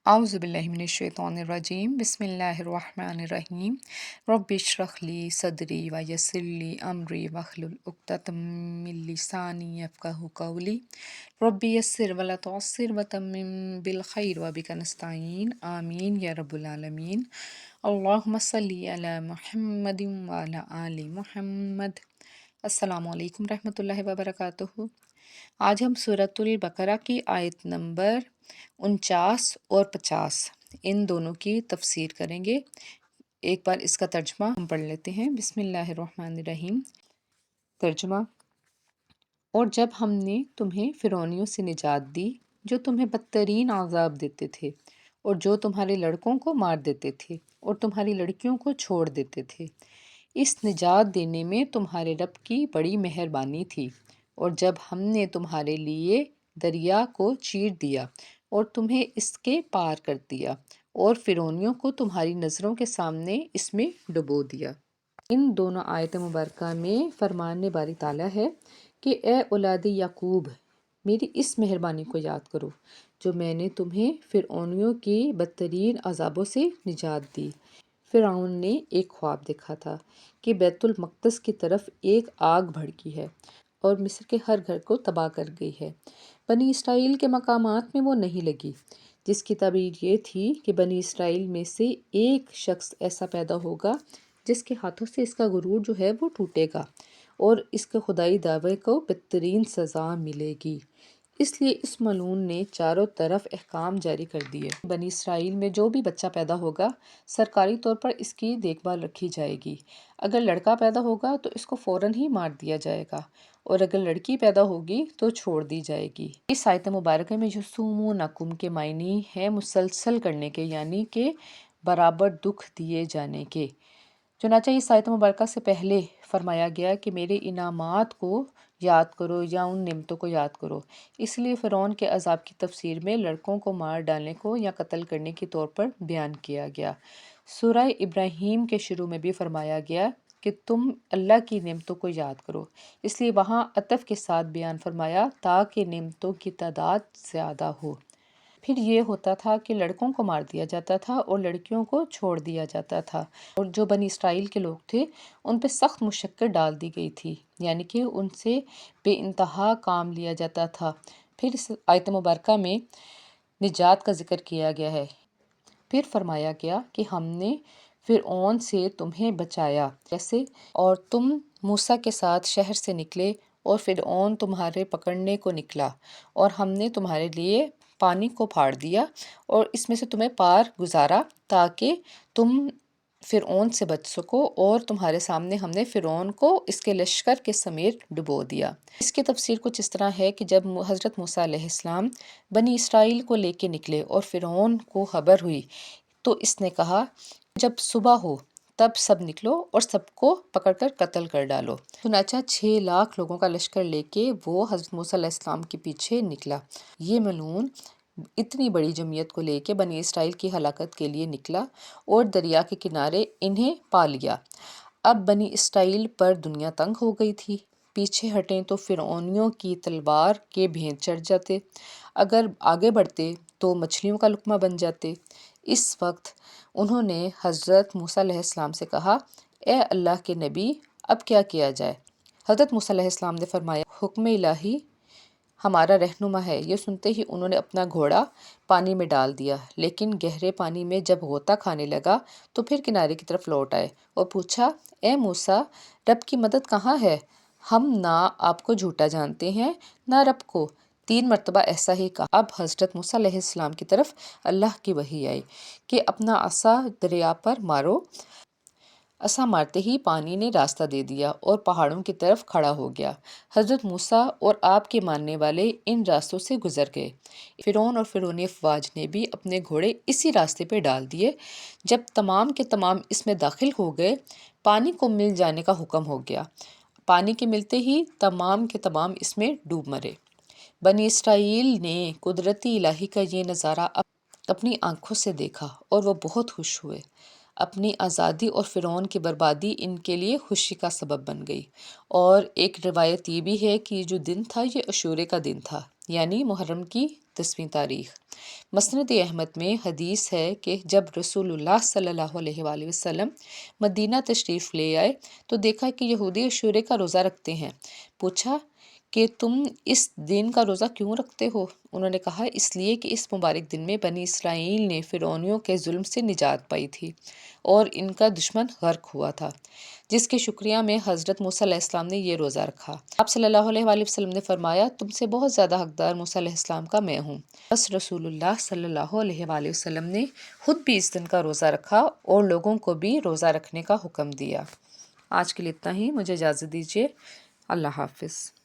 اعوذ باللہ من الشیطان الرجیم بسم اللہ الرحمن الرحیم رب اشرح لی صدری ویسر لی امری واحلل عقدۃ من لسانی یفقہوا قولی رب یسر ولا تعسر وتمم بالخیر وبک نستعین آمین یا رب العالمین اللہم صلی علی محمد وعلی آل محمد۔ السلام علیکم رحمۃ اللہ وبرکاتہ۔ آج ہم سورۃ البقرہ کی آیت نمبر 49 اور 50 ان دونوں کی تفسیر کریں گے۔ ایک بار اس کا ترجمہ ہم پڑھ لیتے ہیں۔ بسم اللہ الرحمن الرحیم۔ ترجمہ: اور جب ہم نے تمہیں فرعونیوں سے نجات دی جو تمہیں بدترین عذاب دیتے تھے اور جو تمہارے لڑکوں کو مار دیتے تھے اور تمہاری لڑکیوں کو چھوڑ دیتے تھے، اس نجات دینے میں تمہارے رب کی بڑی مہربانی تھی۔ اور جب ہم نے تمہارے لیے دریا کو چیر دیا اور تمہیں اس کے پار کر دیا اور فرعونیوں کو تمہاری نظروں کے سامنے اس میں ڈبو دیا۔ ان دونوں آیت مبارکہ میں فرمان باری تعالیٰ ہے کہ اے اولاد یعقوب، میری اس مہربانی کو یاد کرو جو میں نے تمہیں فرعونیوں کی بدترین عذابوں سے نجات دی۔ فرعون نے ایک خواب دیکھا تھا کہ بیت المقدس کی طرف ایک آگ بھڑکی ہے اور مصر کے ہر گھر کو تباہ کر گئی ہے۔ بنی اسرائیل کے مقامات میں وہ نہیں لگی، جس کی تعبیر یہ تھی کہ بنی اسرائیل میں سے ایک شخص ایسا پیدا ہوگا جس کے ہاتھوں سے اس کا غرور جو ہے وہ ٹوٹے گا اور اس کے خدائی دعوے کو بہترین سزا ملے گی۔ اس لیے اس ملعون نے چاروں طرف احکام جاری کر دیے۔ بنی اسرائیل میں جو بھی بچہ پیدا ہوگا سرکاری طور پر اس کی دیکھ بھال رکھی جائے گی۔ اگر لڑکا پیدا ہوگا تو اس کو فوراً ہی مار دیا جائے گا اور اگر لڑکی پیدا ہوگی تو چھوڑ دی جائے گی۔ اس آیت مبارکہ میں یصومونکم کے معنی ہے مسلسل کرنے کے، یعنی کہ برابر دکھ دیے جانے کے۔ چنانچہ اس آیت مبارکہ سے پہلے فرمایا گیا کہ میرے انعامات کو یاد کرو یا ان نعمتوں کو یاد کرو۔ اس لیے فرعون کے عذاب کی تفسیر میں لڑکوں کو مار ڈالنے کو یا قتل کرنے کے طور پر بیان کیا گیا۔ سورہ ابراہیم کے شروع میں بھی فرمایا گیا کہ تم اللہ کی نعمتوں کو یاد کرو، اس لیے وہاں عطف کے ساتھ بیان فرمایا تاکہ نعمتوں کی تعداد زیادہ ہو۔ پھر یہ ہوتا تھا کہ لڑکوں کو مار دیا جاتا تھا اور لڑکیوں کو چھوڑ دیا جاتا تھا، اور جو بنی اسرائیل کے لوگ تھے ان پہ سخت مشقت ڈال دی گئی تھی، یعنی کہ ان سے بے انتہا کام لیا جاتا تھا۔ پھر اس آیت مبارکہ میں نجات کا ذکر کیا گیا ہے۔ پھر فرمایا گیا کہ ہم نے فرعون سے تمہیں بچایا جیسے، اور تم موسیٰ کے ساتھ شہر سے نکلے اور فرعون تمہارے پکڑنے کو نکلا اور ہم نے تمہارے لیے پانی کو پھاڑ دیا اور اس میں سے تمہیں پار گزارا تاکہ تم فرعون سے بچ سکو، اور تمہارے سامنے ہم نے فرعون کو اس کے لشکر کے سمیت ڈبو دیا۔ اس کی تفسیر کچھ اس طرح ہے کہ جب حضرت موسیٰ علیہ السلام بنی اسرائیل کو لے کے نکلے اور فرعون کو خبر ہوئی تو اس نے کہا جب صبح ہو تب سب نکلو اور سب کو پکڑ کر قتل کر ڈالو۔ چنانچہ 6 لاکھ لوگوں کا لشکر لے کے وہ حضرت موسیٰ علیہ السلام کے پیچھے نکلا۔ یہ ملعون اتنی بڑی جمعیت کو لے کے بنی اسرائیل کی ہلاکت کے لیے نکلا اور دریا کے کنارے انہیں پا لیا۔ اب بنی اسرائیل پر دنیا تنگ ہو گئی تھی، پیچھے ہٹیں تو فرعونیوں کی تلوار کے بھینٹ چڑھ جاتے، اگر آگے بڑھتے تو مچھلیوں کا لقمہ بن جاتے۔ اس وقت انہوں نے حضرت موسیٰ علیہ السلام سے کہا، اے اللہ کے نبی، اب کیا کیا جائے؟ حضرت موسیٰ علیہ السلام نے فرمایا، حکم الہی ہمارا رہنما ہے۔ یہ سنتے ہی انہوں نے اپنا گھوڑا پانی میں ڈال دیا، لیکن گہرے پانی میں جب غوطہ کھانے لگا تو پھر کنارے کی طرف لوٹ آئے اور پوچھا، اے موسیٰ، رب کی مدد کہاں ہے؟ ہم نہ آپ کو جھوٹا جانتے ہیں نہ رب کو۔ 3 مرتبہ ایسا ہی کہا۔ اب حضرت موسیٰ علیہ السلام کی طرف اللہ کی وحی آئی کہ اپنا عصا دریا پر مارو۔ عصا مارتے ہی پانی نے راستہ دے دیا اور پہاڑوں کی طرف کھڑا ہو گیا۔ حضرت موسیٰ اور آپ کے ماننے والے ان راستوں سے گزر گئے۔ فرعون اور فرعونی افواج نے بھی اپنے گھوڑے اسی راستے پہ ڈال دیے۔ جب تمام کے تمام اس میں داخل ہو گئے، پانی کو مل جانے کا حکم ہو گیا۔ پانی کے ملتے ہی تمام کے تمام اس میں ڈوب مرے۔ بنی اسرائیل نے قدرتی الہی کا یہ نظارہ اپنی آنکھوں سے دیکھا اور وہ بہت خوش ہوئے۔ اپنی آزادی اور فرعون کی بربادی ان کے لیے خوشی کا سبب بن گئی۔ اور ایک روایت یہ بھی ہے کہ یہ جو دن تھا یہ عاشورے کا دن تھا۔ یعنی محرم کی 10ویں تاریخ۔ مسند احمد میں حدیث ہے کہ جب رسول اللہ صلی اللہ علیہ وآلہ وسلم مدینہ تشریف لے آئے تو دیکھا کہ یہودی عاشورے کا روزہ رکھتے ہیں۔ پوچھا کہ تم اس دن کا روزہ کیوں رکھتے ہو؟ انہوں نے کہا اس لیے کہ اس مبارک دن میں بنی اسرائیل نے فرعونیوں کے ظلم سے نجات پائی تھی اور ان کا دشمن غرق ہوا تھا، جس کے شکریہ میں حضرت موسیٰ علیہ السلام نے یہ روزہ رکھا۔ آپ صلی اللہ علیہ وآلہ وسلم نے فرمایا تم سے بہت زیادہ حقدار موسیٰ علیہ السلام کا میں ہوں۔ بس رسول اللہ صلی اللہ علیہ وآلہ وسلم نے خود بھی اس دن کا روزہ رکھا اور لوگوں کو بھی روزہ رکھنے کا حکم دیا۔ آج کے لیے اتنا ہی، مجھے اجازت دیجیے، اللہ حافظ۔